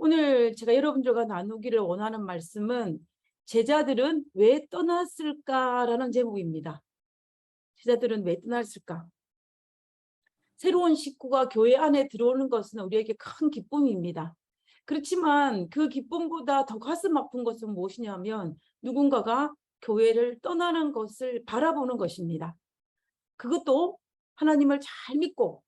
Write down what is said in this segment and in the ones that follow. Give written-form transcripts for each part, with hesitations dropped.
오늘 제가 여러분들과 나누기를 원하는 말씀은 제자들은 왜 떠났을까라는 제목입니다. 제자들은 왜 떠났을까? 새로운 식구가 교회 안에 들어오는 것은 우리에게 큰 기쁨입니다. 그렇지만 그 기쁨보다 더 가슴 아픈 것은 무엇이냐면 누군가가 교회를 떠나는 것을 바라보는 것입니다. 그것도 하나님을 잘 믿고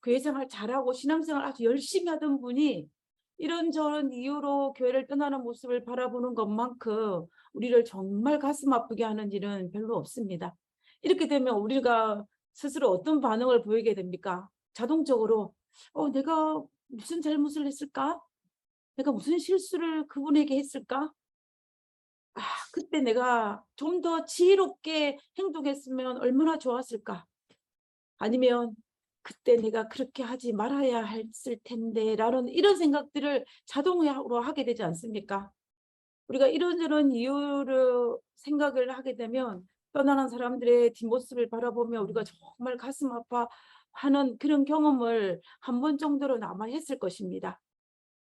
교회 생활 잘하고 신앙생활 아주 열심히 하던 분이 이런저런 이유로 교회를 떠나는 모습을 바라보는 것만큼 우리를 정말 가슴 아프게 하는 일은 별로 없습니다. 이렇게 되면 우리가 스스로 어떤 반응을 보이게 됩니까? 자동적으로 내가 무슨 잘못을 했을까? 내가 무슨 실수를 그분에게 했을까? 그때 내가 좀 더 지혜롭게 행동했으면 얼마나 좋았을까? 아니면 그때 내가 그렇게 하지 말아야 했을 텐데 라는 이런 생각들을 자동으로 하게 되지 않습니까? 우리가 이런저런 이유로 생각을 하게 되면 떠나는 사람들의 뒷모습을 바라보며 우리가 정말 가슴 아파하는 그런 경험을 한 번 정도는 아마 했을 것입니다.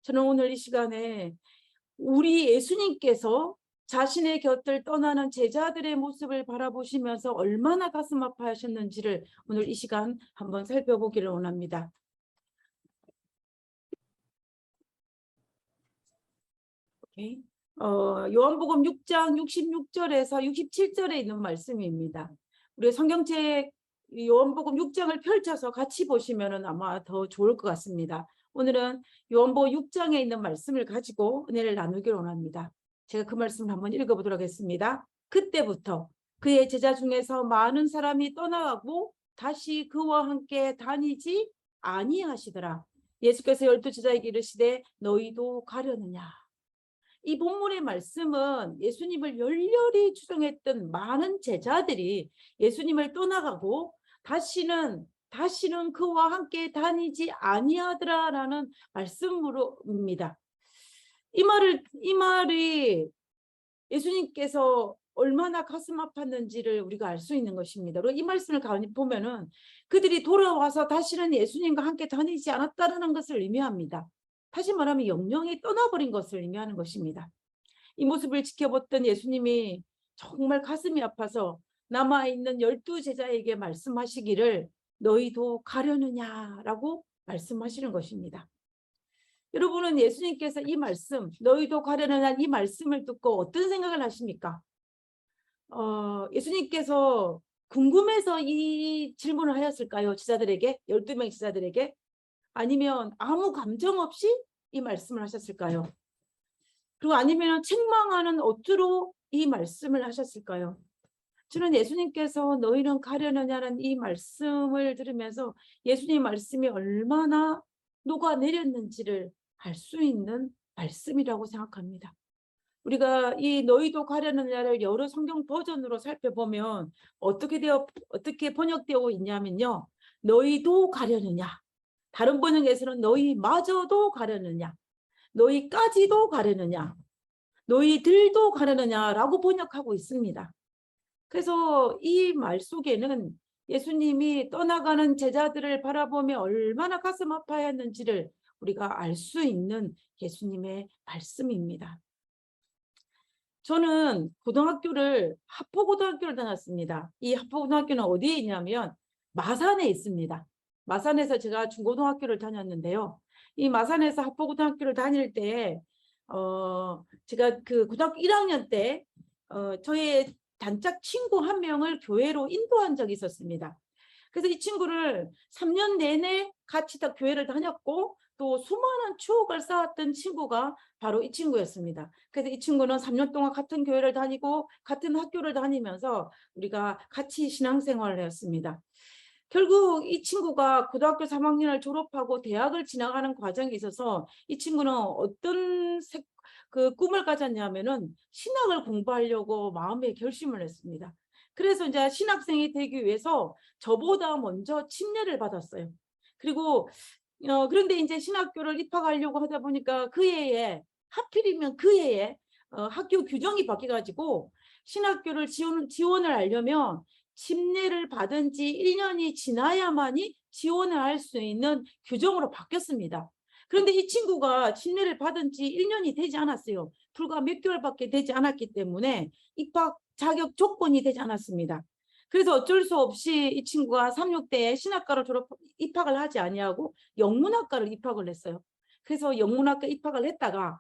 저는 오늘 이 시간에 우리 예수님께서 자신의 곁을 떠나는 제자들의 모습을 바라보시면서 얼마나 가슴 아파하셨는지를 오늘 이 시간 한번 살펴보기를 원합니다. 오케이. 요한복음 6장 66절에서 67절에 있는 말씀입니다. 우리 성경책 요한복음 6장을 펼쳐서 같이 보시면 아마 더 좋을 것 같습니다. 오늘은 요한복음 6장에 있는 말씀을 가지고 은혜를 나누기를 원합니다. 제가 그 말씀을 한번 읽어보도록 하겠습니다. 그때부터 그의 제자 중에서 많은 사람이 떠나가고 다시 그와 함께 다니지 아니하시더라. 예수께서 12 제자에게 이르시되 너희도 가려느냐. 이 본문의 말씀은 예수님을 열렬히 추종했던 많은 제자들이 예수님을 떠나가고 다시는 그와 함께 다니지 아니하더라라는 말씀으로입니다. 이 말이 예수님께서 얼마나 가슴 아팠는지를 우리가 알 수 있는 것입니다. 그리고 이 말씀을 보면은 그들이 돌아와서 다시는 예수님과 함께 다니지 않았다라는 것을 의미합니다. 다시 말하면 영영이 떠나버린 것을 의미하는 것입니다. 이 모습을 지켜봤던 예수님이 정말 가슴이 아파서 남아있는 12 제자에게 말씀하시기를 너희도 가려느냐라고 말씀하시는 것입니다. 여러분은 예수님께서 이 말씀 너희도 가려느냐 이 말씀을 듣고 어떤 생각을 하십니까? 예수님께서 궁금해서 이 질문을 하였을까요? 제자들에게 12명 제자들에게? 아니면 아무 감정 없이 이 말씀을 하셨을까요? 그리고 아니면 책망하는 어투로 이 말씀을 하셨을까요? 저는 예수님께서 너희는 가려느냐는 이 말씀을 들으면서 예수님 말씀이 얼마나 녹아내렸는지를 알 수 있는 말씀이라고 생각합니다. 우리가 이 너희도 가려느냐를 여러 성경 버전으로 살펴보면 어떻게 번역되어 있냐면요. 너희도 가려느냐. 다른 번역에서는 너희마저도 가려느냐. 너희까지도 가려느냐. 너희들도 가려느냐라고 번역하고 있습니다. 그래서 이 말 속에는 예수님이 떠나가는 제자들을 바라보며 얼마나 가슴 아파했는지를 우리가 알 수 있는 예수님의 말씀입니다. 저는 하포고등학교를 다녔습니다. 이 하포고등학교는 어디에 있냐면 마산에 있습니다. 마산에서 제가 중고등학교를 다녔는데요. 이 마산에서 하포고등학교를 다닐 때 제가 그 고등학교 1학년 때 저의 단짝 친구 한 명을 교회로 인도한 적이 있었습니다. 그래서 이 친구를 3년 내내 같이 다 교회를 다녔고 또 수많은 추억을 쌓았던 친구가 바로 이 친구였습니다. 그래서 이 친구는 3년 동안 같은 교회를 다니고 같은 학교를 다니면서 우리가 같이 신앙생활을 했습니다. 결국 이 친구가 고등학교 3학년을 졸업하고 대학을 지나가는 과정에 있어서 이 친구는 어떤 꿈을 가졌냐면은 신학을 공부하려고 마음에 결심을 했습니다. 그래서 이제 신학생이 되기 위해서 저보다 먼저 침례를 받았어요. 그리고 그런데 이제 신학교를 입학하려고 하다 보니까 하필이면 그 해에 학교 규정이 바뀌어가지고 신학교를 지원을 하려면 침례를 받은 지 1년이 지나야만이 지원을 할 수 있는 규정으로 바뀌었습니다. 그런데 이 친구가 침례를 받은 지 1년이 되지 않았어요. 불과 몇 개월밖에 되지 않았기 때문에 입학 자격 조건이 되지 않았습니다. 그래서 어쩔 수 없이 이 친구가 3.6대에 신학과를 입학을 하지 아니하고 영문학과를 입학을 했어요. 그래서 영문학과 입학을 했다가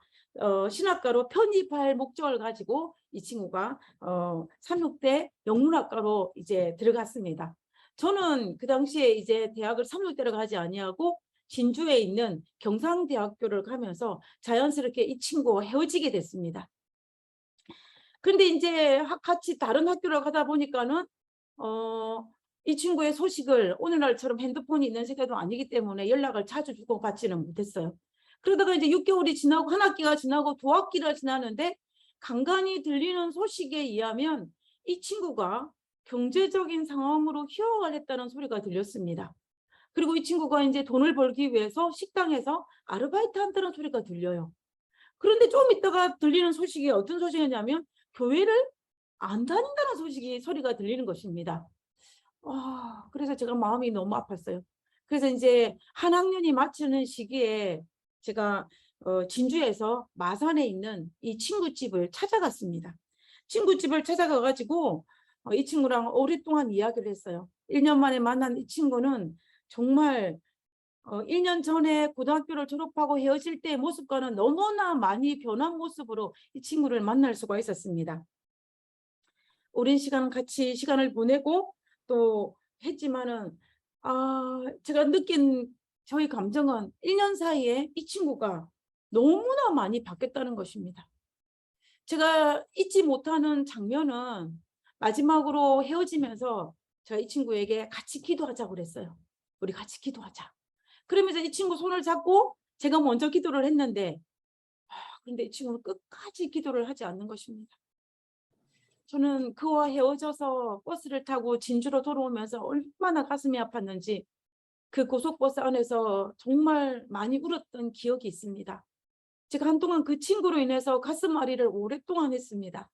신학과로 편입할 목적을 가지고 이 친구가 3.6대 영문학과로 이제 들어갔습니다. 저는 그 당시에 이제 대학을 3.6대로 가지 아니하고 진주에 있는 경상대학교를 가면서 자연스럽게 이 친구와 헤어지게 됐습니다. 그런데 이제 같이 다른 학교를 가다 보니까는 이 친구의 소식을 오늘날처럼 핸드폰이 있는 세대도 아니기 때문에 연락을 자주 주고받지는 못했어요. 그러다가 이제 6개월이 지나고 한 학기가 지나고 두 학기가 지나는데 간간히 들리는 소식에 의하면 이 친구가 경제적인 상황으로 휴학을 했다는 소리가 들렸습니다. 그리고 이 친구가 이제 돈을 벌기 위해서 식당에서 아르바이트 한다는 소리가 들려요. 그런데 좀 있다가 들리는 소식이 어떤 소식이냐면 교회를 안 다닌다는 소리가 들리는 것입니다. 그래서 제가 마음이 너무 아팠어요. 그래서 이제 한 학년이 마치는 시기에 제가 진주에서 마산에 있는 이 친구집을 찾아갔습니다. 친구집을 찾아가가지고 이 친구랑 오랫동안 이야기를 했어요. 1년 만에 만난 이 친구는 정말 1년 전에 고등학교를 졸업하고 헤어질 때의 모습과는 너무나 많이 변한 모습으로 이 친구를 만날 수가 있었습니다. 오랜 시간 같이 시간을 보내고 또 했지만은 제가 느낀 저희 감정은 1년 사이에 이 친구가 너무나 많이 바뀌었다는 것입니다. 제가 잊지 못하는 장면은 마지막으로 헤어지면서 저희 친구에게 같이 기도하자고 그랬어요. 우리 같이 기도하자. 그러면서 이 친구 손을 잡고 제가 먼저 기도를 했는데 그런데 이 친구는 끝까지 기도를 하지 않는 것입니다. 저는 그와 헤어져서 버스를 타고 진주로 돌아오면서 얼마나 가슴이 아팠는지 그 고속버스 안에서 정말 많이 울었던 기억이 있습니다. 제가 한동안 그 친구로 인해서 가슴앓이를 오랫동안 했습니다.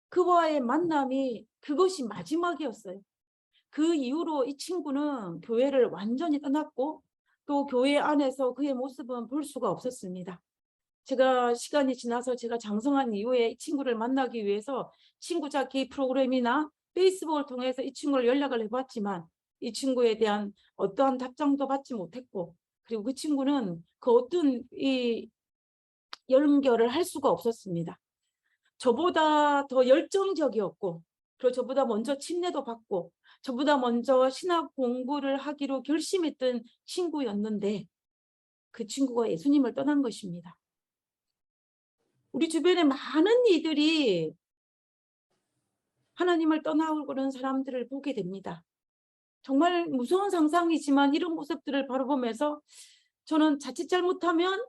그와의 만남이 그것이 마지막이었어요. 그 이후로 이 친구는 교회를 완전히 떠났고 또 교회 안에서 그의 모습은 볼 수가 없었습니다. 제가 시간이 지나서 제가 장성한 이후에 이 친구를 만나기 위해서 친구 찾기 프로그램이나 페이스북을 통해서 이 친구를 연락을 해봤지만 이 친구에 대한 어떠한 답장도 받지 못했고 그리고 그 친구는 그 어떤 이 연결을 할 수가 없었습니다. 저보다 더 열정적이었고 그리고 저보다 먼저 침례도 받고 저보다 먼저 신학 공부를 하기로 결심했던 친구였는데 그 친구가 예수님을 떠난 것입니다. 우리 주변에 많은 이들이 하나님을 떠나오는 사람들을 보게 됩니다. 정말 무서운 상상이지만 이런 모습들을 바라보면서 저는 자칫 잘못하면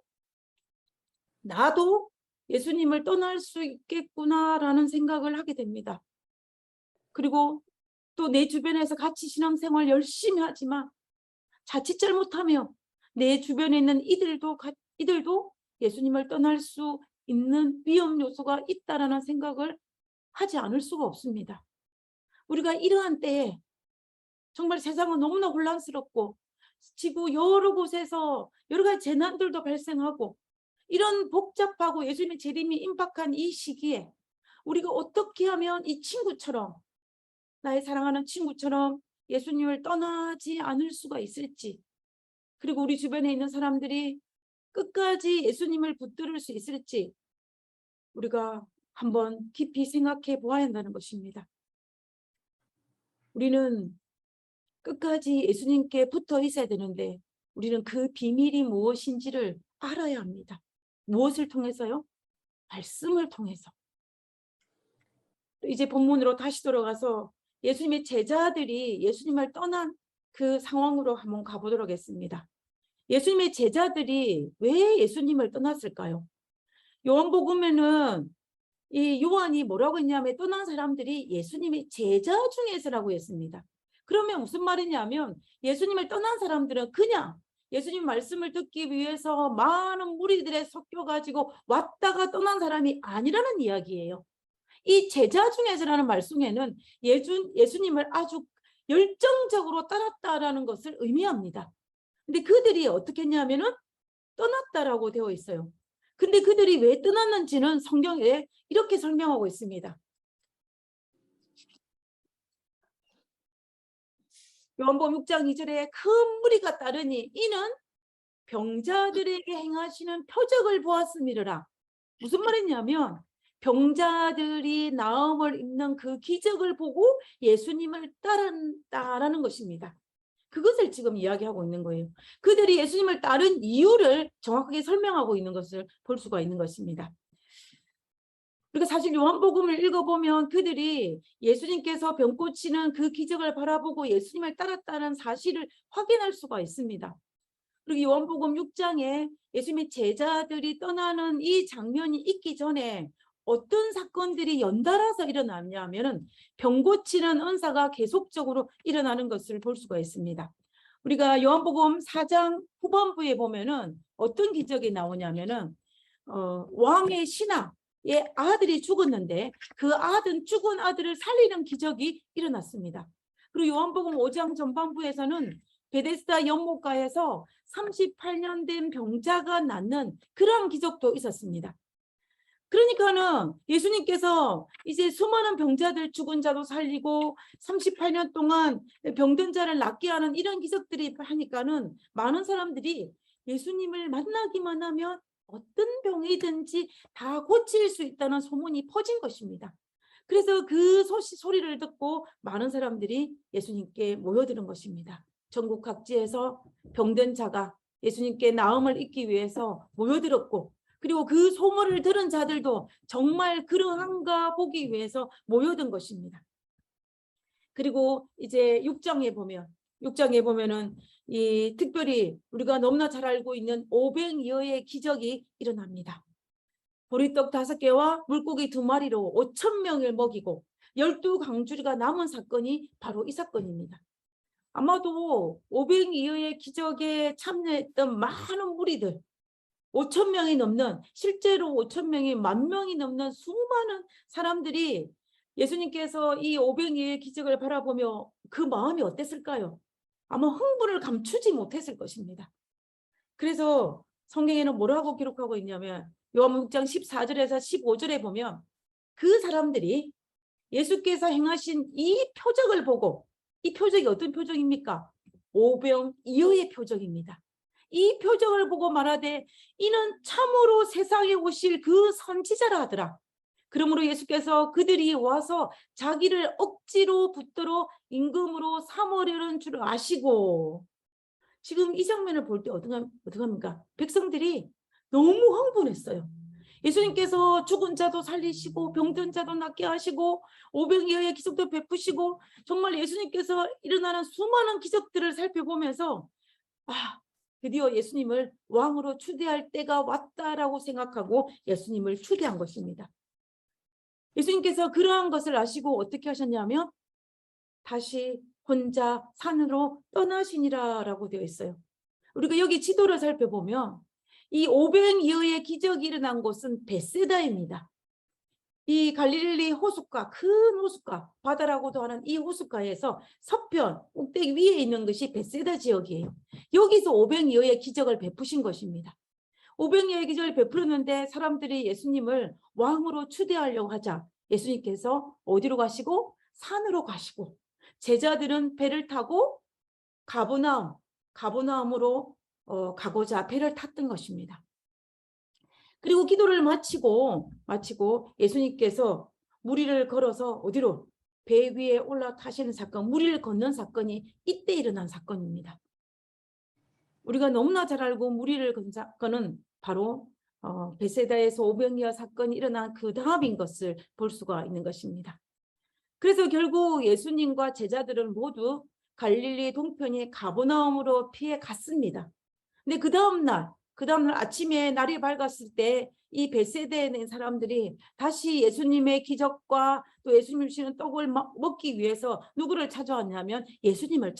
나도 예수님을 떠날 수 있겠구나라는 생각을 하게 됩니다. 그리고 또 내 주변에서 같이 신앙생활 열심히 하지만 자칫 잘못하면 내 주변에 있는 이들도 예수님을 떠날 수 있는 위험 요소가 있다라는 생각을 하지 않을 수가 없습니다. 우리가 이러한 때에 정말 세상은 너무나 혼란스럽고 지구 여러 곳에서 여러 가지 재난들도 발생하고 이런 복잡하고 예수님의 재림이 임박한 이 시기에 우리가 어떻게 하면 이 친구처럼 나의 사랑하는 친구처럼 예수님을 떠나지 않을 수가 있을지 그리고 우리 주변에 있는 사람들이 끝까지 예수님을 붙들을 수 있을지 우리가 한번 깊이 생각해 보아야 한다는 것입니다. 우리는 끝까지 예수님께 붙어 있어야 되는데 우리는 그 비밀이 무엇인지를 알아야 합니다. 무엇을 통해서요? 말씀을 통해서. 이제 본문으로 다시 돌아가서 예수님의 제자들이 예수님을 떠난 그 상황으로 한번 가보도록 하겠습니다. 예수님의 제자들이 왜 예수님을 떠났을까요? 요한복음에는 이 요한이 뭐라고 했냐면 떠난 사람들이 예수님의 제자 중에서라고 했습니다. 그러면 무슨 말이냐면 예수님을 떠난 사람들은 그냥 예수님 말씀을 듣기 위해서 많은 무리들에 섞여가지고 왔다가 떠난 사람이 아니라는 이야기예요. 이 제자 중에서라는 말 속에는 예수님을 아주 열정적으로 따랐다라는 것을 의미합니다. 근데 그들이 어떻게 했냐면은 떠났다라고 되어 있어요. 근데 그들이 왜 떠났는지는 성경에 이렇게 설명하고 있습니다. 요한복음 6장 2절에 큰 무리가 따르니 이는 병자들에게 행하시는 표적을 보았음이라. 무슨 말이냐면 병자들이 나음을 입는 그 기적을 보고 예수님을 따른다라는 것입니다. 그것을 지금 이야기하고 있는 거예요. 그들이 예수님을 따른 이유를 정확하게 설명하고 있는 것을 볼 수가 있는 것입니다. 그리고 사실 요한복음을 읽어보면 그들이 예수님께서 병 고치는 그 기적을 바라보고 예수님을 따랐다는 사실을 확인할 수가 있습니다. 그리고 요한복음 6장에 예수님의 제자들이 떠나는 이 장면이 있기 전에 어떤 사건들이 연달아서 일어나냐면은 병 고치는 은사가 계속적으로 일어나는 것을 볼 수가 있습니다. 우리가 요한복음 4장 후반부에 보면은 어떤 기적이 나오냐면은 왕의 신하의 아들이 죽었는데 그 죽은 아들을 살리는 기적이 일어났습니다. 그리고 요한복음 5장 전반부에서는 베데스다 연못가에서 38년 된 병자가 낫는 그런 기적도 있었습니다. 그러니까는 예수님께서 이제 수많은 병자들, 죽은 자도 살리고 38년 동안 병든 자를 낫게 하는 이런 기적들이 하니까는 많은 사람들이 예수님을 만나기만 하면 어떤 병이든지 다 고칠 수 있다는 소문이 퍼진 것입니다. 그래서 그 소리를 듣고 많은 사람들이 예수님께 모여드는 것입니다. 전국 각지에서 병든 자가 예수님께 나음을 입기 위해서 모여들었고, 그리고 그 소문을 들은 자들도 정말 그러한가 보기 위해서 모여든 것입니다. 그리고 이제 6장에 보면은 이 특별히 우리가 너무나 잘 알고 있는 오병이어의 기적이 일어납니다. 보리떡 5개와 물고기 2마리로 5,000명을 먹이고 12강주리가 남은 사건이 바로 이 사건입니다. 아마도 오병이어의 기적에 참여했던 많은 무리들, 5,000명이 넘는, 실제로 5,000명이 10,000명이 넘는 수많은 사람들이 예수님께서 이 오병이어의 기적을 바라보며 그 마음이 어땠을까요? 아마 흥분을 감추지 못했을 것입니다. 그래서 성경에는 뭐라고 기록하고 있냐면 요한복음 6장 14절에서 15절에 보면 그 사람들이 예수께서 행하신 이 표적을 보고, 이 표적이 어떤 표적입니까? 오병이어의 표적입니다. 이 표적을 보고 말하되 이는 참으로 세상에 오실 그 선지자라 하더라. 그러므로 예수께서 그들이 와서 자기를 억지로 붙들어 임금으로 삼으려는 줄 아시고, 지금 이 장면을 볼 때 어떡합니까? 백성들이 너무 흥분했어요. 예수님께서 죽은 자도 살리시고 병든 자도 낫게 하시고 오병이어의 기적도 베푸시고 정말 예수님께서 일어나는 수많은 기적들을 살펴보면서 드디어 예수님을 왕으로 추대할 때가 왔다라고 생각하고 예수님을 추대한 것입니다. 예수님께서 그러한 것을 아시고 어떻게 하셨냐면 다시 혼자 산으로 떠나시니라라고 되어 있어요. 우리가 여기 지도를 살펴보면 이 오병이어의 기적이 일어난 곳은 벳세다입니다. 이 갈릴리 호숫가, 큰 호숫가, 바다라고도 하는 이 호숫가에서 서편 꼭대기 위에 있는 것이 벳세다 지역이에요. 여기서 오병이어의 기적을 베푸신 것입니다. 오병이어의 기적을 베풀었는데 사람들이 예수님을 왕으로 추대하려고 하자 예수님께서 어디로 가시고? 산으로 가시고, 제자들은 배를 타고 가버나움으로 가고자 배를 탔던 것입니다. 그리고 기도를 마치고 예수님께서 무리를 걸어서 어디로? 배 위에 올라타시는 사건, 무리를 걷는 사건이 이때 일어난 사건입니다. 우리가 너무나 잘 알고 무리를 건 사건은 바로 벳세다에서 오병이어 사건이 일어난 그 다음인 것을 볼 수가 있는 것입니다. 그래서 결국 예수님과 제자들은 모두 갈릴리 동편의 가버나움으로 피해 갔습니다. 근데 그 다음날 아침에 날이 밝았을 때 이 벳세다에 있는 사람들이 다시 예수님의 기적과 또 예수님 주시는 떡을 먹기 위해서 누구를 찾아왔냐면 예수님을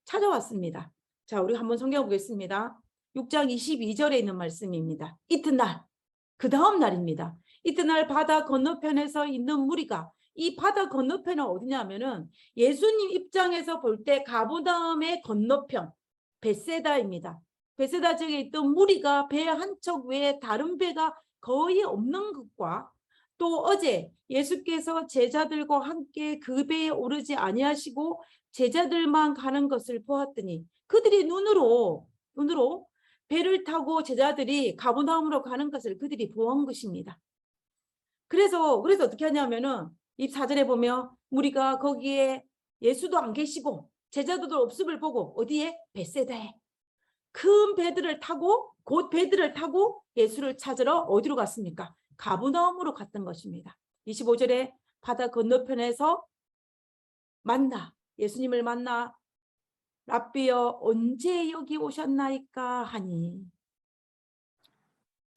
찾아왔습니다. 자, 우리 한번 성경 보겠습니다. 6장 22절에 있는 말씀입니다. 이튿날, 그 다음 날입니다. 이튿날 바다 건너편에서 있는 무리가, 이 바다 건너편은 어디냐면은 예수님 입장에서 볼 때 가버나움의 건너편 벳세다입니다. 베세다 지역에 있던 무리가 배 한 척 외에 다른 배가 거의 없는 것과 또 어제 예수께서 제자들과 함께 그 배에 오르지 아니하시고 제자들만 가는 것을 보았더니 그들이 눈으로 배를 타고 제자들이 가버나움으로 가는 것을 그들이 보한 것입니다. 그래서 어떻게 하냐면은 이 4절에 보면 무리가 거기에 예수도 안 계시고 제자들도 없음을 보고 어디에? 벳세다에 큰 배들을 타고 곧 배들을 타고 예수를 찾으러 어디로 갔습니까? 가버나움으로 갔던 것입니다. 25절에 바다 건너편에서 예수님을 만나 랍비여 언제 여기 오셨나이까 하니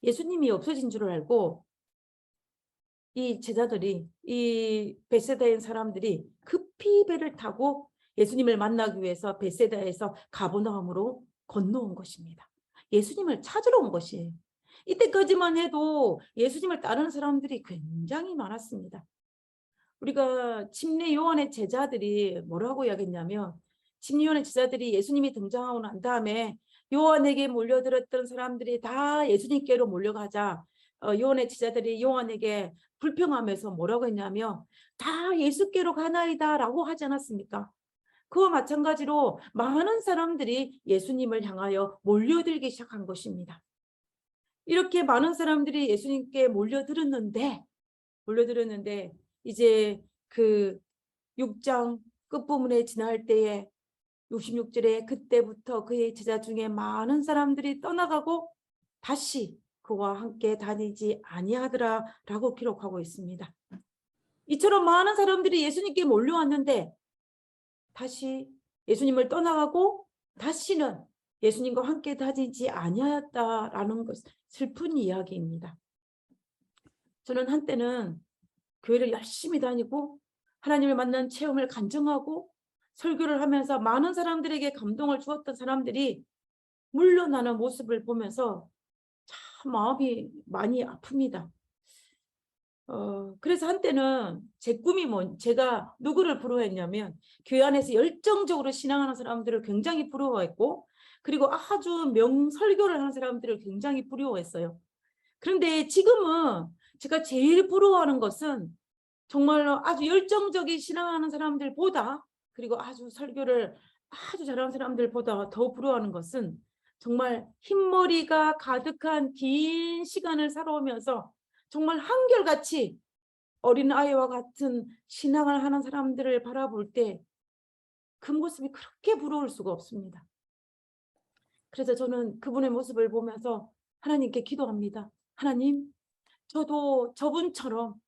예수님이 없어진 줄 알고 이 제자들이 이 벳세다인 사람들이 급히 배를 타고 예수님을 만나기 위해서 벳세다에서 가버나움으로 건너온 것입니다. 예수님을 찾으러 온 것이에요. 이때까지만 해도 예수님을 따르는 사람들이 굉장히 많았습니다. 우리가 침례 요한의 제자들이 뭐라고 이야기했냐면 침례 요한의 제자들이 예수님이 등장하고 난 다음에 요한에게 몰려들었던 사람들이 다 예수님께로 몰려가자 요한의 제자들이 요한에게 불평하면서 뭐라고 했냐면 다 예수께로 가나이다 라고 하지 않았습니까? 그와 마찬가지로 많은 사람들이 예수님을 향하여 몰려들기 시작한 것입니다. 이렇게 많은 사람들이 예수님께 몰려들었는데 이제 그 6장 끝부분에 지날 때에 66절에 그때부터 그의 제자 중에 많은 사람들이 떠나가고 다시 그와 함께 다니지 아니하더라 라고 기록하고 있습니다. 이처럼 많은 사람들이 예수님께 몰려왔는데 다시 예수님을 떠나가고 다시는 예수님과 함께 다니지 아니하였다라는 것 슬픈 이야기입니다. 저는 한때는 교회를 열심히 다니고 하나님을 만난 체험을 간증하고 설교를 하면서 많은 사람들에게 감동을 주었던 사람들이 물러나는 모습을 보면서 참 마음이 많이 아픕니다. 그래서 한때는 제 꿈이 제가 누구를 부러워했냐면 교회 안에서 열정적으로 신앙하는 사람들을 굉장히 부러워했고 그리고 아주 명설교를 하는 사람들을 굉장히 부러워했어요. 그런데 지금은 제가 제일 부러워하는 것은 정말로 아주 열정적인 신앙하는 사람들보다 그리고 아주 설교를 아주 잘하는 사람들보다 더 부러워하는 것은 정말 흰머리가 가득한 긴 시간을 살아오면서 정말 한결같이 어린아이와 같은 신앙을 하는 사람들을 바라볼 때 그 모습이 그렇게 부러울 수가 없습니다. 그래서 저는 그분의 모습을 보면서 하나님께 기도합니다. 하나님, 저도 저분처럼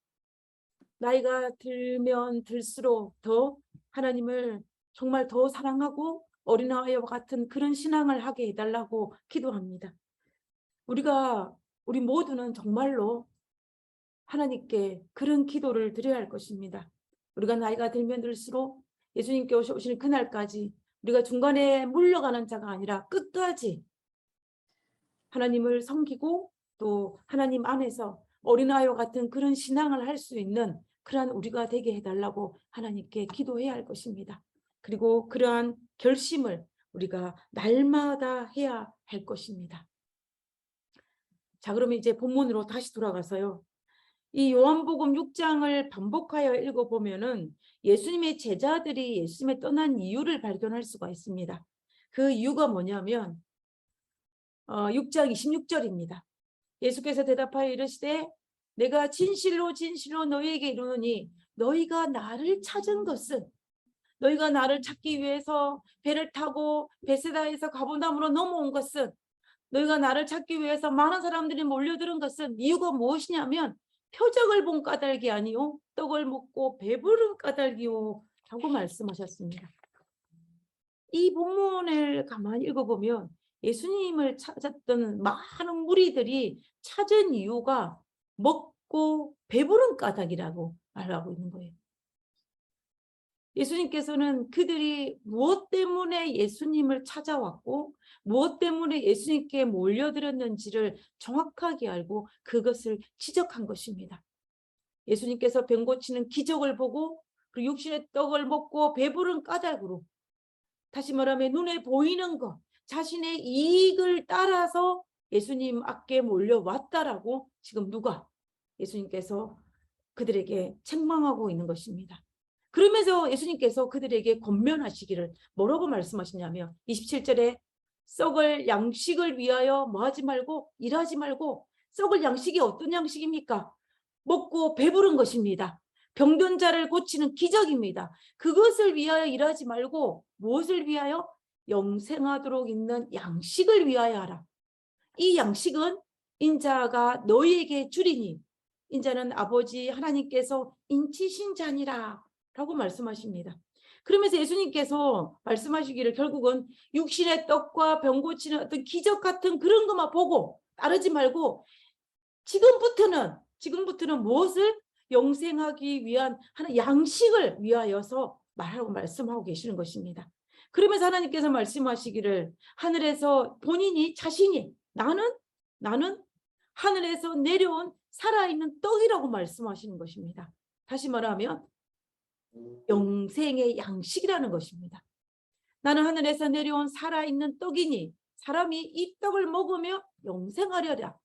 나이가 들면 들수록 더 하나님을 정말 더 사랑하고 어린아이와 같은 그런 신앙을 하게 해달라고 기도합니다. 우리 모두는 정말로 하나님께 그런 기도를 드려야 할 것입니다. 우리가 나이가 들면 들수록 예수님께 오시는 그날까지 우리가 중간에 물러가는 자가 아니라 끝까지 하나님을 섬기고 또 하나님 안에서 어린아이와 같은 그런 신앙을 할 수 있는 그러한 우리가 되게 해달라고 하나님께 기도해야 할 것입니다. 그리고 그러한 결심을 우리가 날마다 해야 할 것입니다. 자, 그러면 이제 본문으로 다시 돌아가서요. 이 요한복음 6장을 반복하여 읽어보면은 예수님의 제자들이 예수님의 떠난 이유를 발견할 수가 있습니다. 그 이유가 뭐냐면 6장 26절입니다. 예수께서 대답하여 이르시되 내가 진실로 진실로 너희에게 이르노니 너희가 나를 찾은 것은 너희가 나를 찾기 위해서 배를 타고 베세다에서 가버나움으로 넘어온 것은 너희가 나를 찾기 위해서 많은 사람들이 몰려드는 것은 이유가 무엇이냐면 표적을 본 까닭이 아니요 떡을 먹고 배부른 까닭이요 라고 말씀하셨습니다. 이 본문을 가만히 읽어보면 예수님을 찾았던 많은 무리들이 찾은 이유가 먹고 배부른 까닭이라고 말하고 있는 거예요. 예수님께서는 그들이 무엇 때문에 예수님을 찾아왔고 무엇 때문에 예수님께 몰려들었는지를 정확하게 알고 그것을 지적한 것입니다. 예수님께서 병 고치는 기적을 보고 그리고 육신의 떡을 먹고 배부른 까닭으로 다시 말하면 눈에 보이는 것, 자신의 이익을 따라서 예수님 앞에 몰려왔다라고 지금 누가 예수님께서 그들에게 책망하고 있는 것입니다. 그러면서 예수님께서 그들에게 권면하시기를 뭐라고 말씀하시냐면 27절에 썩을 양식을 위하여 뭐 하지 말고 일하지 말고. 썩을 양식이 어떤 양식입니까? 먹고 배부른 것입니다. 병든 자를 고치는 기적입니다. 그것을 위하여 일하지 말고 무엇을 위하여? 영생하도록 있는 양식을 위하여 하라. 이 양식은 인자가 너희에게 주리니 인자는 아버지 하나님께서 인치신 자니라 라고 말씀하십니다. 그러면서 예수님께서 말씀하시기를 결국은 육신의 떡과 병 고치는 어떤 기적 같은 그런 것만 보고 따르지 말고 지금부터는 무엇을? 영생하기 위한 하나의 양식을 위하여서 말하고 말씀하고 계시는 것입니다. 그러면서 하나님께서 말씀하시기를 하늘에서 본인이 자신이 나는 하늘에서 내려온 살아있는 떡이라고 말씀하시는 것입니다. 다시 말하면 영생의 양식이라는 것입니다. 나는 하늘에서 내려온 살아있는 떡이니 사람이 이 떡을 먹으며 영생하리라.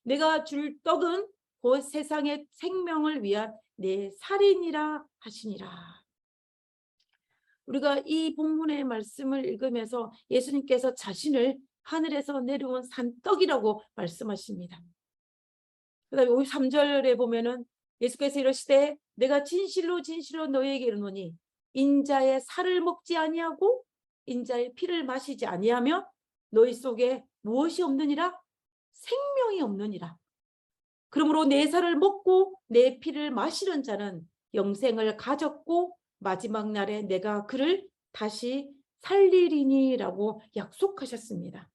내가 줄 떡은 곧 세상의 생명을 위한 내 살이니라 하시니라. 우리가 이 본문의 말씀을 읽으면서 예수님께서 자신을 하늘에서 내려온 산떡이라고 말씀하십니다. 그 다음에 53절에 보면은 예수께서 이러시되 내가 진실로 너희에게 이르노니 인자의 살을 먹지 아니하고 인자의 피를 마시지 아니하면 너희 속에 무엇이 없느니라? 생명이 없느니라. 그러므로 내 살을 먹고 내 피를 마시는 자는 영생을 가졌고 마지막 날에 내가 그를 다시 살리리니라고 약속하셨습니다.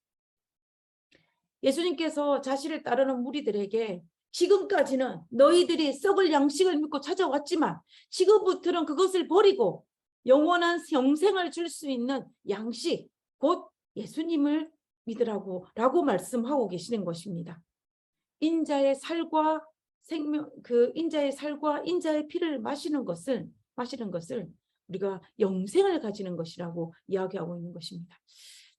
예수님께서 자신을 따르는 무리들에게 지금까지는 너희들이 썩을 양식을 믿고 찾아왔지만 지금부터는 그것을 버리고 영원한 영생을 줄 수 있는 양식, 곧 예수님을 믿으라고 라고 말씀하고 계시는 것입니다. 인자의 살과 생명, 인자의 살과 인자의 피를 마시는 것을 우리가 영생을 가지는 것이라고 이야기하고 있는 것입니다.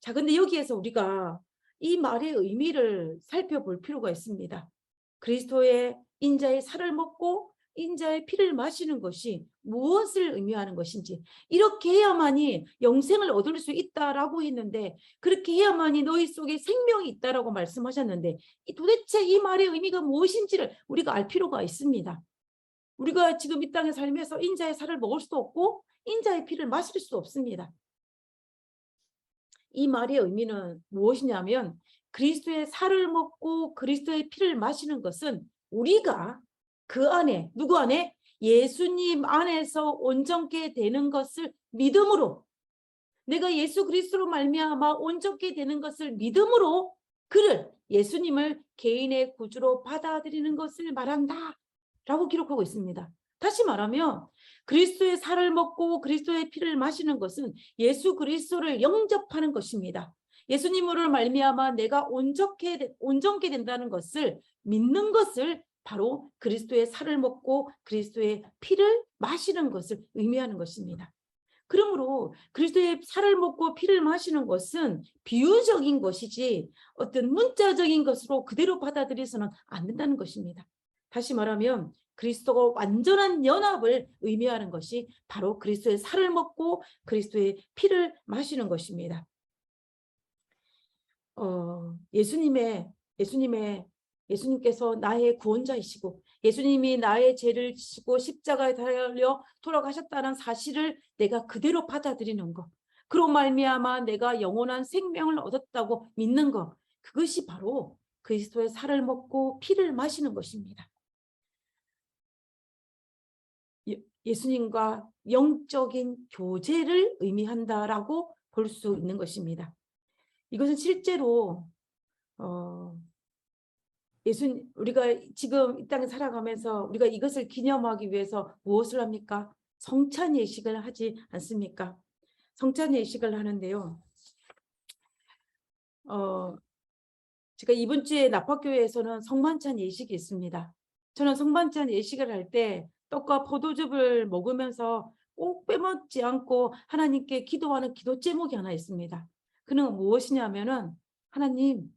자, 근데 여기에서 우리가 이 말의 의미를 살펴볼 필요가 있습니다. 그리스도의 인자의 살을 먹고 인자의 피를 마시는 것이 무엇을 의미하는 것인지, 이렇게 해야만이 영생을 얻을 수 있다라고 했는데, 그렇게 해야만이 너희 속에 생명이 있다라고 말씀하셨는데, 도대체 이 말의 의미가 무엇인지를 우리가 알 필요가 있습니다. 우리가 지금 이 땅에 살면서 인자의 살을 먹을 수도 없고 인자의 피를 마실 수 없습니다. 이 말의 의미는 무엇이냐면, 그리스도의 살을 먹고 그리스도의 피를 마시는 것은 우리가 그 안에, 누구 안에? 예수님 안에서 온전케 되는 것을 믿음으로, 내가 예수 그리스도로 말미암아 온전케 되는 것을 믿음으로 그를, 예수님을 개인의 구주로 받아들이는 것을 말한다 라고 기록하고 있습니다. 다시 말하면 그리스도의 살을 먹고 그리스도의 피를 마시는 것은 예수 그리스도를 영접하는 것입니다. 예수님으로 말미암아 내가 온전케 된다는 것을 믿는 것을 바로 그리스도의 살을 먹고 그리스도의 피를 마시는 것을 의미하는 것입니다. 그러므로 그리스도의 살을 먹고 피를 마시는 것은 비유적인 것이지 어떤 문자적인 것으로 그대로 받아들여서는 안 된다는 것입니다. 다시 말하면 그리스도가 완전한 연합을 의미하는 것이 바로 그리스도의 살을 먹고 그리스도의 피를 마시는 것입니다. 예수님께서 나의 구원자이시고 예수님이 나의 죄를 지시고 십자가에 달려 돌아가셨다는 사실을 내가 그대로 받아들이는 것, 그로 말미암아 내가 영원한 생명을 얻었다고 믿는 것, 그것이 바로 그리스도의 살을 먹고 피를 마시는 것입니다. 예수님과 영적인 교제를 의미한다라고 볼 수 있는 것입니다. 이것은 실제로 우리가 지금 이 땅에 살아가면서 우리가 이것을 기념하기 위해서 무엇을 합니까? 성찬 예식을 하지 않습니까? 성찬 예식을 하는데요. 제가 이번 주에 나파교회에서는 성만찬 예식이 있습니다. 저는 성만찬 예식을 할 때 떡과 포도즙을 먹으면서 꼭 빼먹지 않고 하나님께 기도하는 기도 제목이 하나 있습니다. 그는 무엇이냐면은 하나님,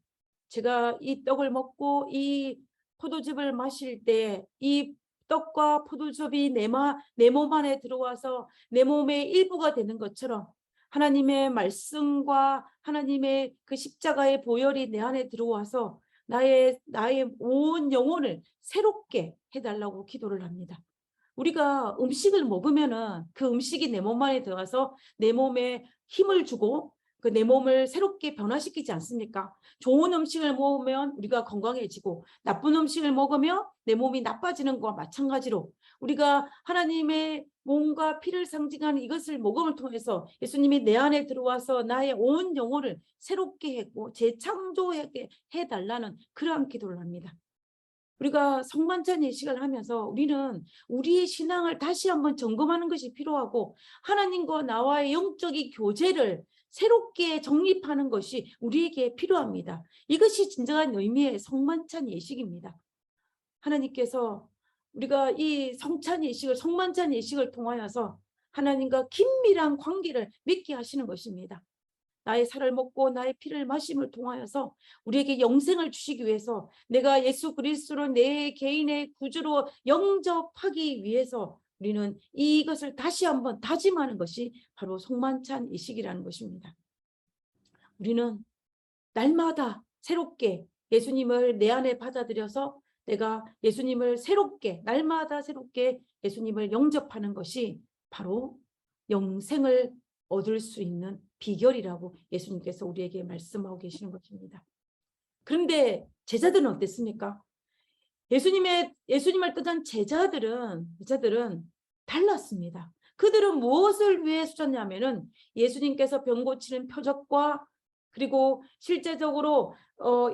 제가 이 떡을 먹고 이 포도즙을 마실 때 이 떡과 포도즙이 내 몸 안에 들어와서 내 몸의 일부가 되는 것처럼 하나님의 말씀과 하나님의 그 십자가의 보혈이 내 안에 들어와서 나의 온 영혼을 새롭게 해달라고 기도를 합니다. 우리가 음식을 먹으면은 그 음식이 내 몸 안에 들어가서 내 몸에 힘을 주고 그 내 몸을 새롭게 변화시키지 않습니까? 좋은 음식을 먹으면 우리가 건강해지고 나쁜 음식을 먹으면 내 몸이 나빠지는 것과 마찬가지로 우리가 하나님의 몸과 피를 상징하는 이것을 먹음을 통해서 예수님이 내 안에 들어와서 나의 온 영혼을 새롭게 했고 재창조하게 해달라는 그러한 기도를 합니다. 우리가 성만찬 예식을 하면서 우리는 우리의 신앙을 다시 한번 점검하는 것이 필요하고 하나님과 나와의 영적인 교제를 새롭게 정립하는 것이 우리에게 필요합니다. 이것이 진정한 의미의 성만찬 예식입니다. 하나님께서 우리가 이 성만찬 예식을 통하여서 하나님과 긴밀한 관계를 맺게 하시는 것입니다. 나의 살을 먹고 나의 피를 마심을 통하여서 우리에게 영생을 주시기 위해서 내가 예수 그리스도로 내 개인의 구주로 영접하기 위해서 우리는 이것을 다시 한번 다짐하는 것이 바로 성만찬 예식이라는 것입니다. 우리는 날마다 새롭게 예수님을 내 안에 받아들여서 내가 예수님을 날마다 새롭게 예수님을 영접하는 것이 바로 영생을 얻을 수 있는 비결이라고 예수님께서 우리에게 말씀하고 계시는 것입니다. 그런데 제자들은 어땠습니까? 예수님을 떠난 제자들은 달랐습니다. 그들은 무엇을 위해 쫓았냐면은 예수님께서 병 고치는 표적과 그리고 실제적으로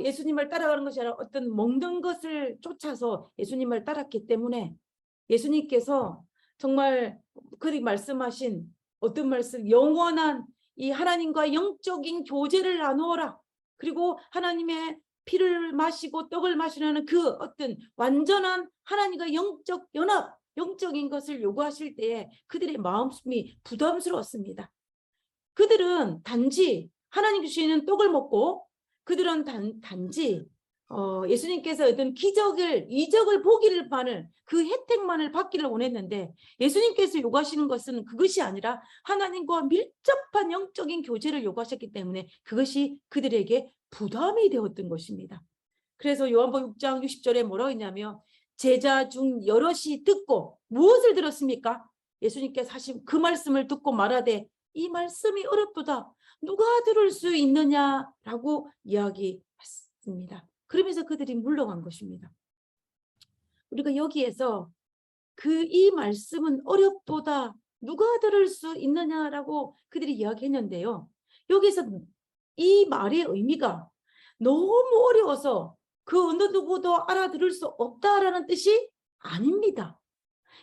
예수님을 따라가는 것이 아니라 어떤 먹는 것을 쫓아서 예수님을 따랐기 때문에 예수님께서 정말 그리 말씀하신 어떤 말씀, 영원한 이 하나님과 영적인 교제를 나누어라. 그리고 하나님의 피를 마시고 떡을 마시라는 그 어떤 완전한 하나님과 영적 연합, 영적인 것을 요구하실 때에 그들의 마음이 부담스러웠습니다. 그들은 단지 하나님 주시는 떡을 먹고 그들은 단지 예수님께서 어떤 이적을 보기를 바는 그 혜택만을 받기를 원했는데 예수님께서 요구하시는 것은 그것이 아니라 하나님과 밀접한 영적인 교제를 요구하셨기 때문에 그것이 그들에게 부담이 되었던 것입니다. 그래서 요한복음 6장 60절에 뭐라고 했냐면 제자 중 여럿이 듣고 무엇을 들었습니까? 예수님께서 하신 그 말씀을 듣고 말하되 이 말씀이 어렵도다. 누가 들을 수 있느냐라고 이야기했습니다. 그러면서 그들이 물러간 것입니다. 우리가 여기에서 이 말씀은 어렵도다. 누가 들을 수 있느냐라고 그들이 이야기했는데요. 여기서 이 말의 의미가 너무 어려워서 그 어느 누구도 알아들을 수 없다라는 뜻이 아닙니다.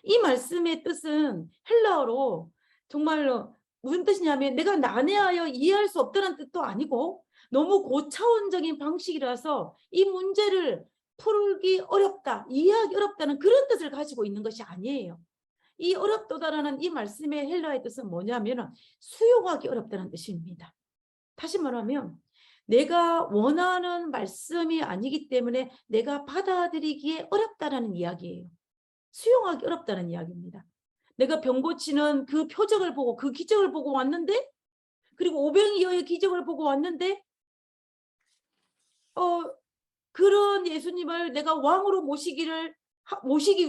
이 말씀의 뜻은 헬라어로 정말로 무슨 뜻이냐면 내가 난해하여 이해할 수 없다는 뜻도 아니고 너무 고차원적인 방식이라서 이 문제를 풀기 어렵다, 이해하기 어렵다는 그런 뜻을 가지고 있는 것이 아니에요. 이 어렵도다라는 이 말씀의 헬라어의 뜻은 뭐냐면 수용하기 어렵다는 뜻입니다. 다시 말하면 내가 원하는 말씀이 아니기 때문에 내가 받아들이기에 어렵다라는 이야기예요. 수용하기 어렵다는 이야기입니다. 내가 병 고치는 그 표적을 보고 그 기적을 보고 왔는데 그리고 오병이어의 기적을 보고 왔는데 그런 예수님을 내가 왕으로 모시기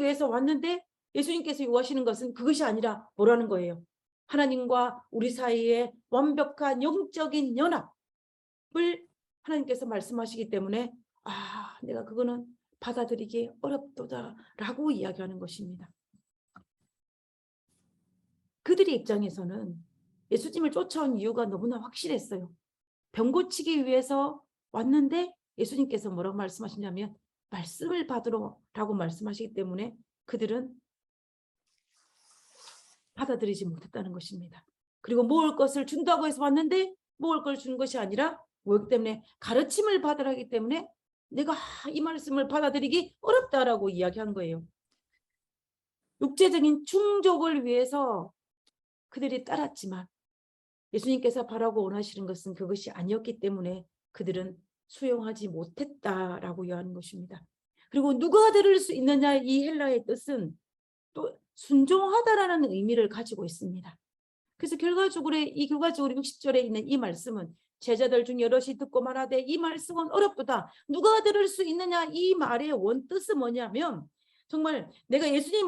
위해서 왔는데 예수님께서 요구하시는 것은 그것이 아니라 뭐라는 거예요? 하나님과 우리 사이에 완벽한 영적인 연합을 하나님께서 말씀하시기 때문에 내가 그거는 받아들이기 어렵도다라고 이야기하는 것입니다. 그들의 입장에서는 예수님을 쫓아온 이유가 너무나 확실했어요. 병 고치기 위해서 왔는데 예수님께서 뭐라고 말씀하시냐면 말씀을 받으러라고 말씀하시기 때문에 그들은 받아들이지 못했다는 것입니다. 그리고 먹을 것을 준다고 해서 왔는데 먹을 걸 준 것이 아니라 뭐였기 때문에 가르침을 받으라 하기 때문에 내가 이 말씀을 받아들이기 어렵다라고 이야기한 거예요. 육체적인 충족을 위해서 그들이 따랐지만 예수님께서 바라고 원하시는 것은 그것이 아니었기 때문에 그들은 수용하지 못했다라고 이야기하는 것입니다. 그리고 누가 들을 수 있느냐, 이 헬라의 뜻은 또 순종하다라는 의미를 가지고 있습니다. 그래서 결과적으로 60절에 있는 이 말씀은 제자들 중 여럿이 듣고 말하되 이 말씀은 어렵도다. 누가 들을 수 있느냐, 이 말의 원뜻은 뭐냐면 정말 내가 예수님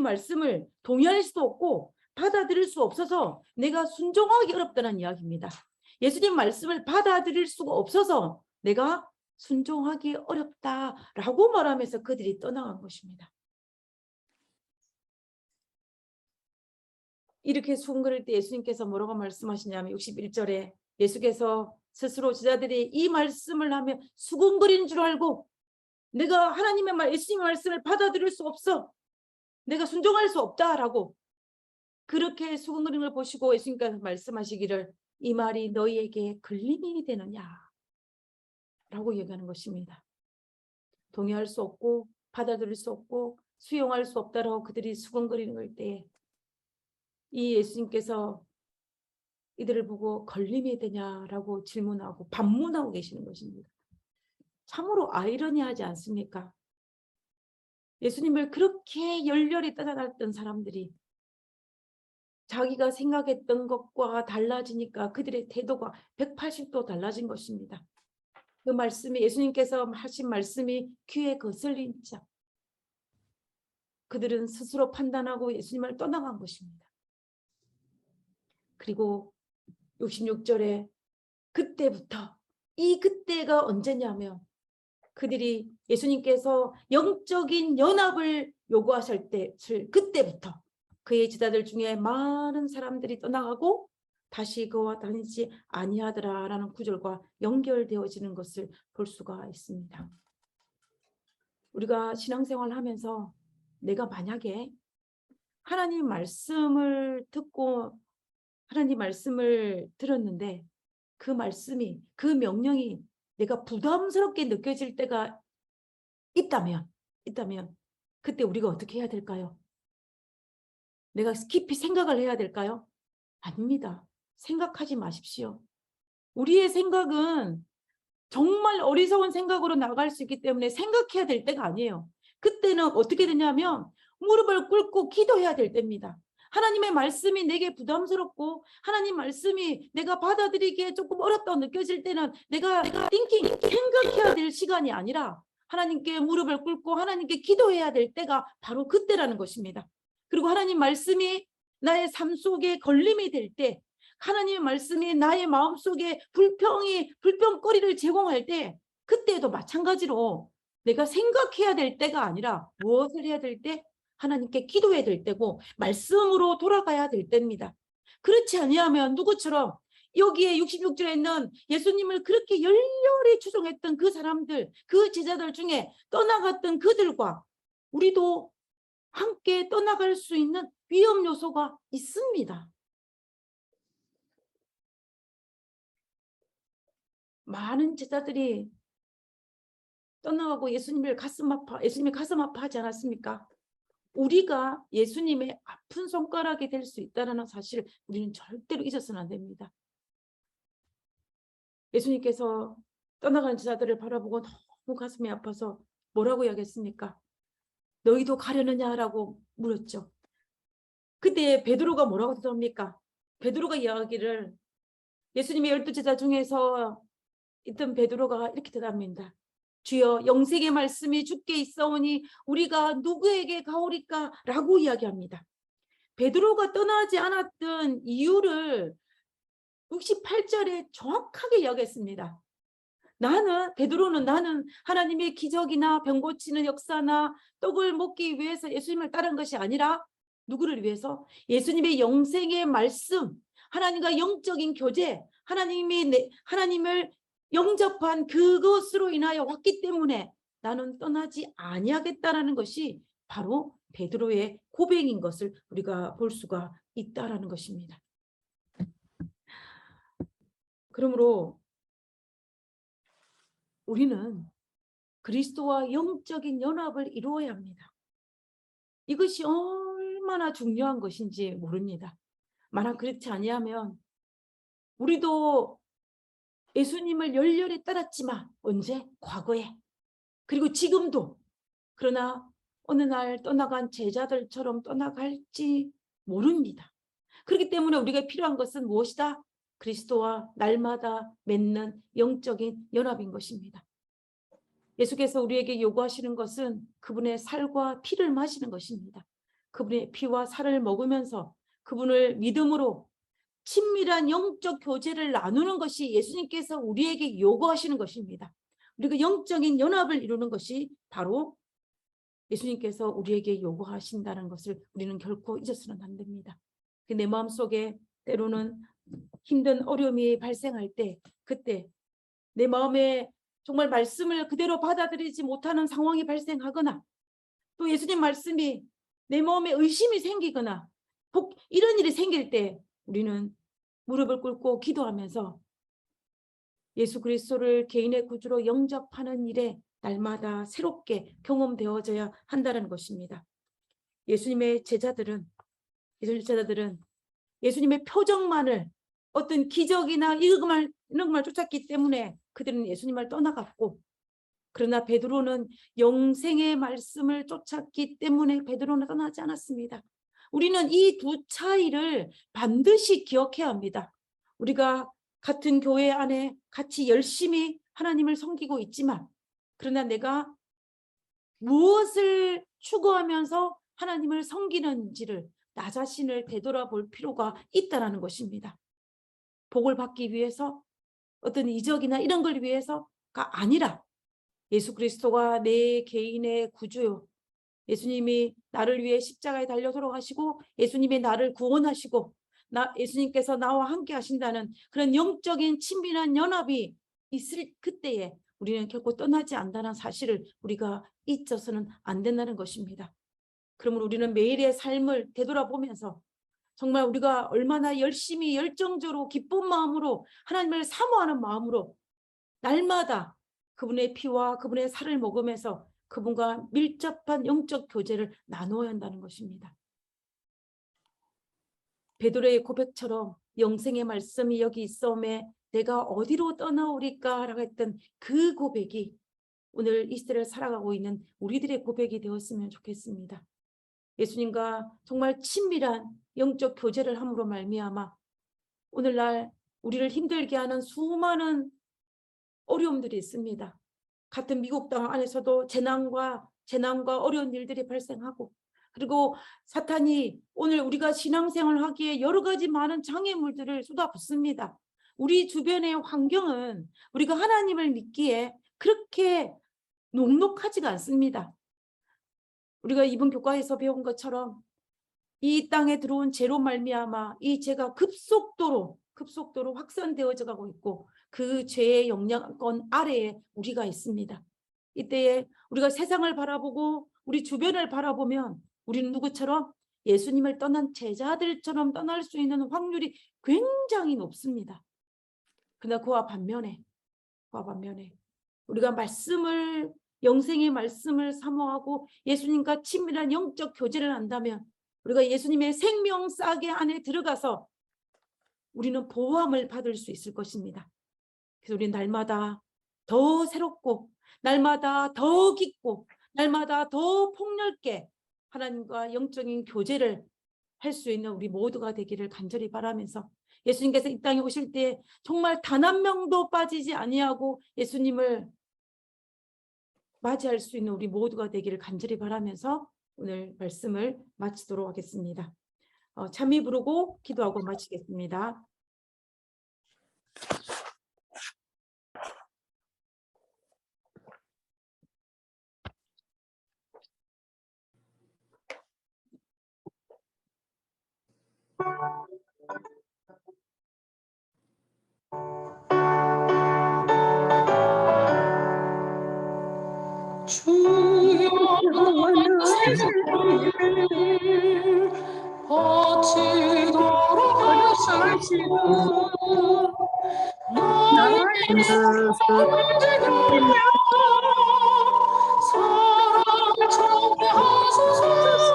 말씀을 동의할 수도 없고 받아들일 수 없어서 내가 순종하기 어렵다는 이야기입니다. 예수님 말씀을 받아들일 수가 없어서 내가 순종하기 어렵다라고 말하면서 그들이 떠나간 것입니다. 이렇게 수군거릴 때 예수님께서 뭐라고 말씀하시냐면 61절에 예수께서 스스로 제자들이 이 말씀을 하며 수군거리는 줄 알고 내가 하나님의 말, 예수님의 말씀을 받아들일 수 없어. 내가 순종할 수 없다라고 그렇게 수군거리는 걸 보시고 예수님께서 말씀하시기를 이 말이 너희에게 걸림이 되느냐 라고 얘기하는 것입니다. 동의할 수 없고 받아들일 수 없고 수용할 수 없다라고 그들이 수군거리는 걸 때에 이 예수님께서 이들을 보고 걸림이 되냐라고 질문하고 반문하고 계시는 것입니다. 참으로 아이러니하지 않습니까? 예수님을 그렇게 열렬히 따라갔던 사람들이 자기가 생각했던 것과 달라지니까 그들의 태도가 180도 달라진 것입니다. 그 말씀이 예수님께서 하신 말씀이 귀에 거슬린 자 그들은 스스로 판단하고 예수님을 떠나간 것입니다. 그리고 66절에 그때부터 그때가 언제냐면 그들이 예수님께서 영적인 연합을 요구하실 때 그때부터 그의 제자들 중에 많은 사람들이 떠나가고 다시 그와 다니지 아니하더라라는 구절과 연결되어지는 것을 볼 수가 있습니다. 우리가 신앙생활을 하면서 내가 만약에 하나님 말씀을 듣고 하나님 말씀을 들었는데 그 말씀이 그 명령이 내가 부담스럽게 느껴질 때가 있다면 그때 우리가 어떻게 해야 될까요? 내가 깊이 생각을 해야 될까요? 아닙니다. 생각하지 마십시오. 우리의 생각은 정말 어리석은 생각으로 나갈 수 있기 때문에 생각해야 될 때가 아니에요. 그때는 어떻게 되냐면 무릎을 꿇고 기도해야 될 때입니다. 하나님의 말씀이 내게 부담스럽고 하나님 말씀이 내가 받아들이기에 조금 어렵다고 느껴질 때는 내가 생각해야 될 시간이 아니라 하나님께 무릎을 꿇고 하나님께 기도해야 될 때가 바로 그때라는 것입니다. 그리고 하나님 말씀이 나의 삶 속에 걸림이 될 때 하나님의 말씀이 나의 마음속에 불평거리를 제공할 때 그때도 마찬가지로 내가 생각해야 될 때가 아니라 무엇을 해야 될 때? 하나님께 기도해야 될 때고 말씀으로 돌아가야 될 때입니다. 그렇지 아니하면 누구처럼 여기에 66절에 있는 예수님을 그렇게 열렬히 추종했던 그 사람들, 그 제자들 중에 떠나갔던 그들과 우리도 함께 떠나갈 수 있는 위험 요소가 있습니다. 많은 제자들이 떠나가고 예수님이 가슴 아파하지 않았습니까? 우리가 예수님의 아픈 손가락이 될 수 있다는 사실을 우리는 절대로 잊어서는 안 됩니다. 예수님께서 떠나가는 제자들을 바라보고 너무 가슴이 아파서 뭐라고 이야기했습니까? 너희도 가려느냐라고 물었죠. 그때 베드로가 뭐라고 대답합니까? 베드로가 이야기를 예수님의 12제자 중에서 있던 베드로가 이렇게 대답합니다. 주여 영생의 말씀이 주께 있사오니 우리가 누구에게 가오리까? 라고 이야기합니다. 베드로가 떠나지 않았던 이유를 68절에 정확하게 이야기했습니다. 베드로는 나는 하나님의 기적이나 병 고치는 역사나 떡을 먹기 위해서 예수님을 따른 것이 아니라 누구를 위해서? 예수님의 영생의 말씀, 하나님과 영적인 교제, 하나님을 영접한 그것으로 인하여 왔기 때문에 나는 떠나지 아니하겠다라는 것이 바로 베드로의 고백인 것을 우리가 볼 수가 있다라는 것입니다. 그러므로 우리는 그리스도와 영적인 연합을 이루어야 합니다. 이것이 얼마나 중요한 것인지 모릅니다. 만약 그렇지 아니하면 우리도 예수님을 열렬히 따랐지만 언제? 과거에. 그리고 지금도. 그러나 어느 날 떠나간 제자들처럼 떠나갈지 모릅니다. 그렇기 때문에 우리가 필요한 것은 무엇이다? 그리스도와 날마다 맺는 영적인 연합인 것입니다. 예수께서 우리에게 요구하시는 것은 그분의 살과 피를 마시는 것입니다. 그분의 피와 살을 먹으면서 그분을 믿음으로 친밀한 영적 교제를 나누는 것이 예수님께서 우리에게 요구하시는 것입니다. 우리가 영적인 연합을 이루는 것이 바로 예수님께서 우리에게 요구하신다는 것을 우리는 결코 잊어서는 안 됩니다. 내 마음속에 때로는 힘든 어려움이 발생할 때, 그때 내 마음에 정말 말씀을 그대로 받아들이지 못하는 상황이 발생하거나, 또 예수님 말씀이 내 마음에 의심이 생기거나 이런 일이 생길 때 우리는 무릎을 꿇고 기도하면서 예수 그리스도를 개인의 구주로 영접하는 일에 날마다 새롭게 경험되어져야 한다는 것입니다. 예수님의 제자들은 예수님의 표정만을, 어떤 기적이나 이런 것만 쫓았기 때문에 그들은 예수님을 떠나갔고, 그러나 베드로는 영생의 말씀을 쫓았기 때문에 베드로는 떠나지 않았습니다. 우리는 이 두 차이를 반드시 기억해야 합니다. 우리가 같은 교회 안에 같이 열심히 하나님을 섬기고 있지만, 그러나 내가 무엇을 추구하면서 하나님을 섬기는지를 나 자신을 되돌아볼 필요가 있다는 것입니다. 복을 받기 위해서, 어떤 이적이나 이런 걸 위해서가 아니라 예수 그리스도가 내 개인의 구주요, 예수님이 나를 위해 십자가에 달려 돌아가시고 예수님이 나를 구원하시고 예수님께서 나와 함께 하신다는 그런 영적인 친밀한 연합이 있을 그때에 우리는 결코 떠나지 않는다는 사실을 우리가 잊어서는 안 된다는 것입니다. 그러면 우리는 매일의 삶을 되돌아보면서 정말 우리가 얼마나 열심히 열정적으로 기쁜 마음으로 하나님을 사모하는 마음으로 날마다 그분의 피와 그분의 살을 먹으면서 그분과 밀접한 영적 교제를 나누어야 한다는 것입니다. 베드로의 고백처럼 영생의 말씀이 여기 있어오매 내가 어디로 떠나오리까 라고 했던 그 고백이 오늘 이 시대를 살아가고 있는 우리들의 고백이 되었으면 좋겠습니다. 예수님과 정말 친밀한 영적 교제를 함으로 말미암아 오늘날 우리를 힘들게 하는 수많은 어려움들이 있습니다. 같은 미국 땅 안에서도 재난과 어려운 일들이 발생하고, 그리고 사탄이 오늘 우리가 신앙생활을 하기에 여러 가지 많은 장애물들을 쏟아붓습니다. 우리 주변의 환경은 우리가 하나님을 믿기에 그렇게 녹록하지가 않습니다. 우리가 이번 교과에서 배운 것처럼 이 땅에 들어온 죄로 말미암아 이 죄가 급속도로 확산되어져 가고 있고, 그 죄의 영향권 아래에 우리가 있습니다. 이때에 우리가 세상을 바라보고 우리 주변을 바라보면 우리는 누구처럼? 예수님을 떠난 제자들처럼 떠날 수 있는 확률이 굉장히 높습니다. 그러나 그와 반면에 우리가 영생의 말씀을 사모하고 예수님과 친밀한 영적 교제를 한다면 우리가 예수님의 생명싸개 안에 들어가서 우리는 보호함을 받을 수 있을 것입니다. 그래서 우리는 날마다 더 새롭고 날마다 더 깊고 날마다 더 폭넓게 하나님과 영적인 교제를 할 수 있는 우리 모두가 되기를 간절히 바라면서, 예수님께서 이 땅에 오실 때 정말 단 한 명도 빠지지 아니하고 예수님을 맞이할 수 있는 우리 모두가 되기를 간절히 바라면서 오늘 말씀을 마치도록 하겠습니다. 참미 부르고 기도하고 마치겠습니다. 주여 세상을 바치도록 하시고 나의 선지하며 사랑 전하소서.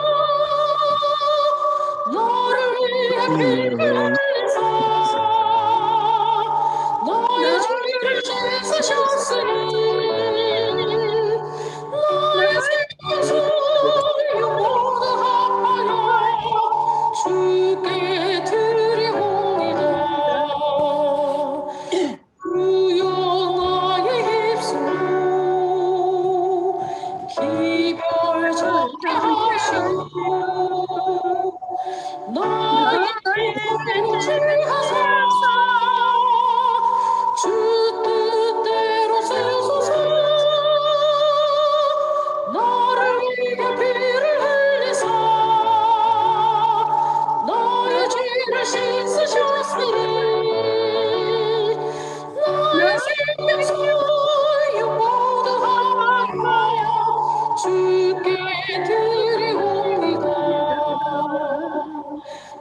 나를 위해 빛을 내사 기별 정케 하시고 너희 지하소서 주 뜻대로 쓰소서 너를 위해 피를 흘리사 너의 죄를 씻으셨으니 너의 생명 소유 모두 합하여 주께 드리옵니다.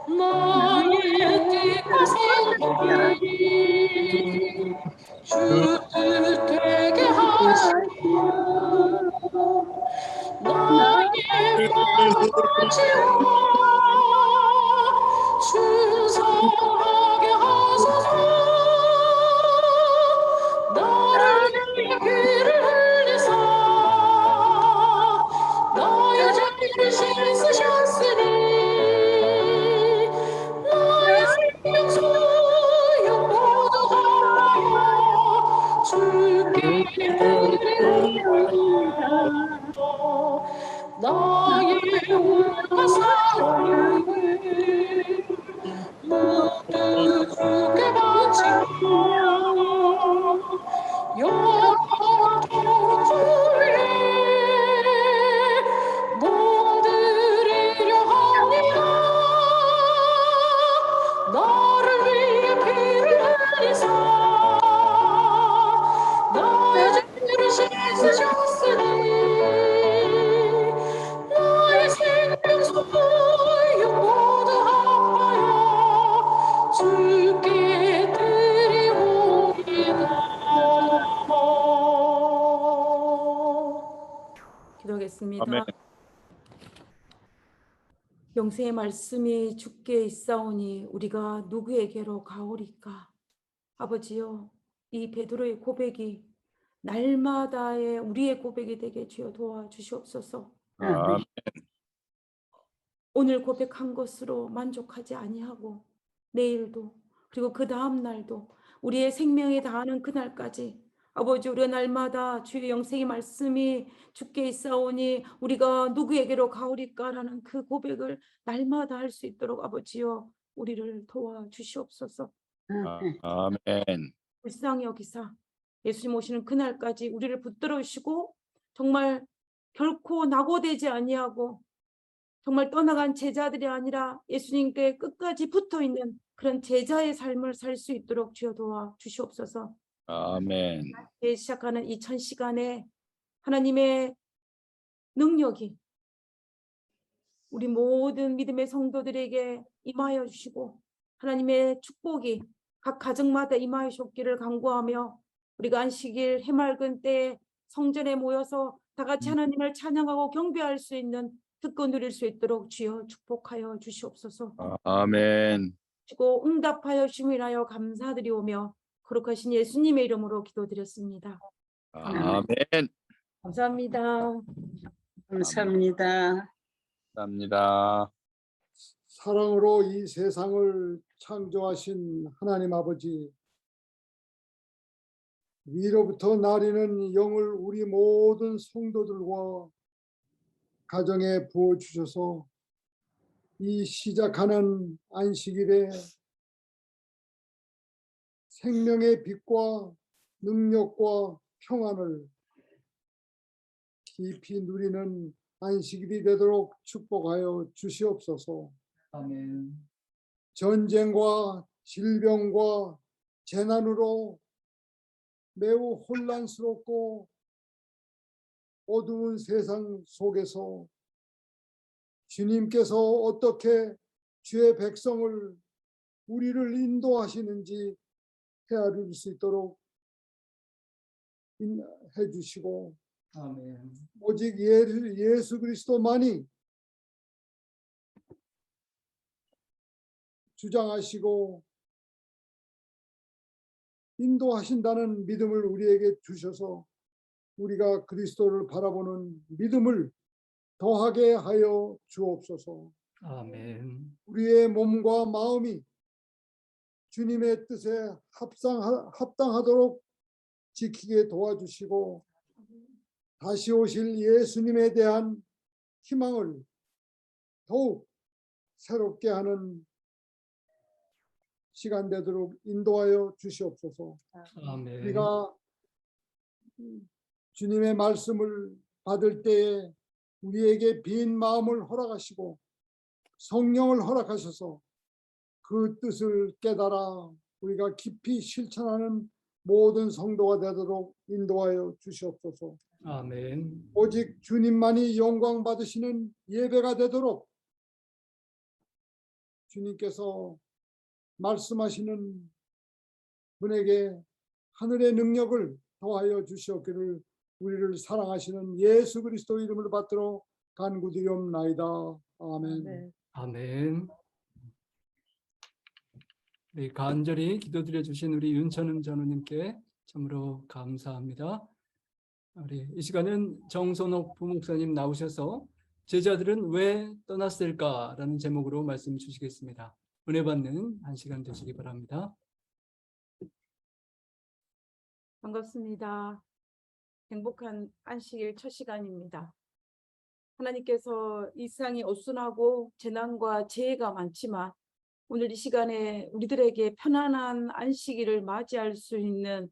나의 뜻과 생각이 주 뜻되게 하시고 나의 마음을 지워 충성하게 하소서 나를 위해 피를 흘리사 너의 죄를 씻으셨으니 너의 생명 소유 모두 합하여 주께 드리옵니다. 나의 울과 사랑을 모두 주께 바치며 영원토록 주의 몸드리려 합니다. 나를 위해 피를 흘리사 너의 죄를 씻으셨으니 너의 생명 소유 모두 합하여 주께 드리옵니다. 기도하겠습니다. 아멘. 영생의 말씀이 주께 있사오니 우리가 누구에게로 가오리까? 아버지여, 이 베드로의 고백이 날마다의 우리의 고백이 되게 주여 도와주시옵소서. 아멘. 오늘 고백한 것으로 만족하지 아니하고 내일도 그리고 그 다음 날도 우리의 생명에 다하는 그날까지 아버지, 우리가 날마다 주의 영생의 말씀이 주께 있사오니 우리가 누구에게로 가오리까라는 그 고백을 날마다 할 수 있도록 아버지여 우리를 도와주시옵소서. 아멘. 불쌍히 여기사 예수님 오시는 그날까지 우리를 붙들어 주시고 정말 결코 낙오되지 아니하고 정말 떠나간 제자들이 아니라 예수님께 끝까지 붙어있는 그런 제자의 삶을 살 수 있도록 주여 도와주시옵소서. 아멘. 시작하는 2000시간에 하나님의 능력이 우리 모든 믿음의 성도들에게 임하여 주시고 하나님의 축복이 각 가정마다 임하여 주옵기를 간구하며 우리가 안식일 해맑은 때에 성전에 모여서 다 같이 하나님을 찬양하고 경배할 수 있는 듣고 누릴 수 있도록 주여 축복하여 주시옵소서. 아멘. 주고 응답하여 주심이라여 감사드리오며 거룩하신 예수님의 이름으로 기도드렸습니다. 아멘. 감사합니다. 감사합니다. 감사합니다. 사랑으로 이 세상을 창조하신 하나님 아버지, 위로부터 나리는 영을 우리 모든 성도들과 가정에 부어주셔서 이 시작하는 안식일에 생명의 빛과 능력과 평안을 깊이 누리는 안식일이 되도록 축복하여 주시옵소서. 아멘. 전쟁과 질병과 재난으로 매우 혼란스럽고 어두운 세상 속에서 주님께서 어떻게 주의 백성을 우리를 인도하시는지 헤아릴 수 있도록 해주시고 아멘. 오직 예수 그리스도만이 주장하시고 인도하신다는 믿음을 우리에게 주셔서 우리가 그리스도를 바라보는 믿음을 더하게 하여 주옵소서. 아멘. 우리의 몸과 마음이 주님의 뜻에 합당하도록 지키게 도와주시고 다시 오실 예수님에 대한 희망을 더욱 새롭게 하는 시간 되도록 인도하여 주시옵소서. 아멘. 우리가 주님의 말씀을 받을 때에 우리에게 빈 마음을 허락하시고 성령을 허락하셔서 그 뜻을 깨달아 우리가 깊이 실천하는 모든 성도가 되도록 인도하여 주시옵소서. 아멘. 오직 주님만이 영광 받으시는 예배가 되도록 주님께서 말씀하시는 분에게 하늘의 능력을 더하여 주시옵기를 우리를 사랑하시는 예수 그리스도 이름을 받들어 간구드리옵나이다. 아멘. 네. 아멘. 우리 간절히 기도드려 주신 우리 윤천음 전우님께 참으로 감사합니다. 우리 이 시간은 정선옥 부목사님 나오셔서 제자들은 왜 떠났을까라는 제목으로 말씀 주시겠습니다. 은혜 받는 한 시간 되시기 바랍니다. 반갑습니다. 행복한 안식일 첫 시간입니다. 하나님께서 이 세상이 어순하고 재난과 재해가 많지만 오늘 이 시간에 우리들에게 편안한 안식일을 맞이할 수 있는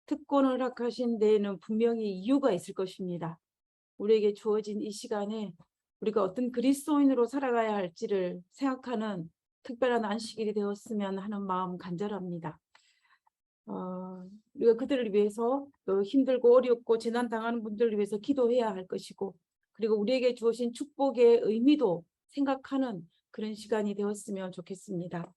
특권을 허락하신 데에는 분명히 이유가 있을 것입니다. 우리에게 주어진 이 시간에 우리가 어떤 그리스도인으로 살아가야 할지를 생각하는 특별한 안식일이 되었으면 하는 마음 간절합니다. 우리가 그들을 위해서 또 힘들고 어렵고 재난 당하는 분들을 위해서 기도해야 할 것이고, 그리고 우리에게 주어진 축복의 의미도 생각하는 그런 시간이 되었으면 좋겠습니다.